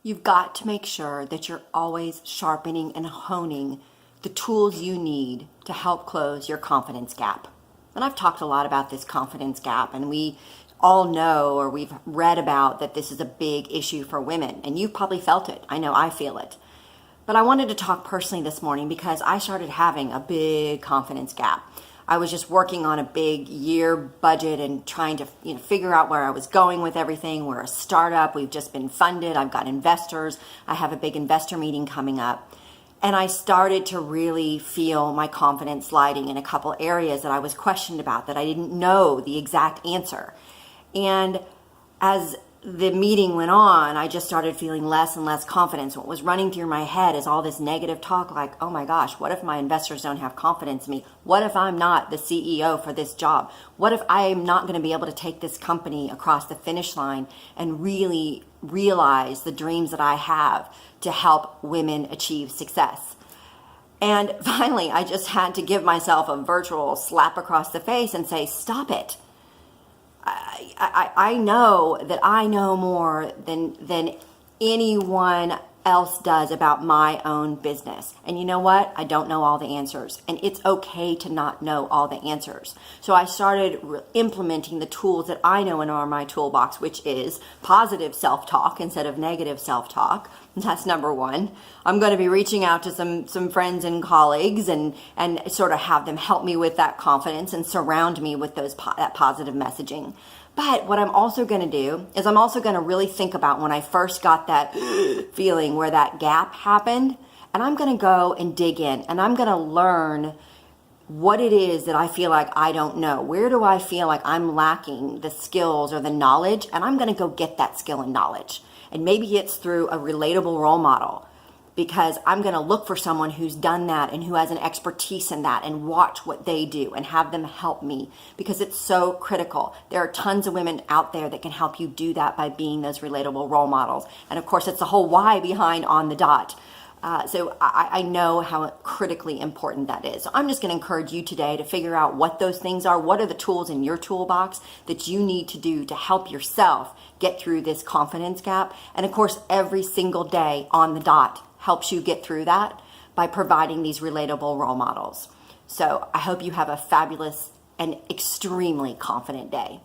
You've got to make sure that you're always sharpening and honing the tools you need to help close your confidence gap. And I've talked a lot about this confidence gap, and we all know, or we've read about, that this is a big issue for women, and you've probably felt it. I know I feel it. But I wanted to talk personally this morning because I started having a big confidence gap. I was just working on a big year budget and trying to figure out where I was going with everything. We're a startup. We've just been funded. I've got investors. I have a big investor meeting coming up. And I started to really feel my confidence sliding in a couple areas that I was questioned about, that I didn't know the exact answer. And as the meeting went on, I just started feeling less and less confidence. What was running through my head is all this negative talk like, oh my gosh, what if my investors don't have confidence in me? What if I'm not the CEO for this job? What if I am not going to be able to take this company across the finish line and really realize the dreams that I have to help women achieve success? And finally, I just had to give myself a virtual slap across the face and say, stop it. I know that I know more than anyone else does about my own business. And you know what? I don't know all the answers. And it's okay to not know all the answers. So I started implementing the tools that I know are my toolbox, which is positive self-talk instead of negative self-talk. That's number one. I'm going to be reaching out to some friends and colleagues and sort of have them help me with that confidence and surround me with that positive messaging. But what I'm also going to do is I'm also going to really think about when I first got that feeling where that gap happened, and I'm going to go and dig in, and I'm going to learn what it is that I feel like I don't know. Where do I feel like I'm lacking the skills or the knowledge? And I'm going to go get that skill and knowledge. And maybe it's through a relatable role model, because I'm going to look for someone who's done that and who has an expertise in that and watch what they do and have them help me, because it's so critical. There are tons of women out there that can help you do that by being those relatable role models. And of course, it's the whole why behind On the Dot. So I know how critically important that is. So I'm just going to encourage you today to figure out what those things are. What are the tools in your toolbox that you need to do to help yourself get through this confidence gap? And of course, every single day On the Dot helps you get through that by providing these relatable role models. So I hope you have a fabulous and extremely confident day.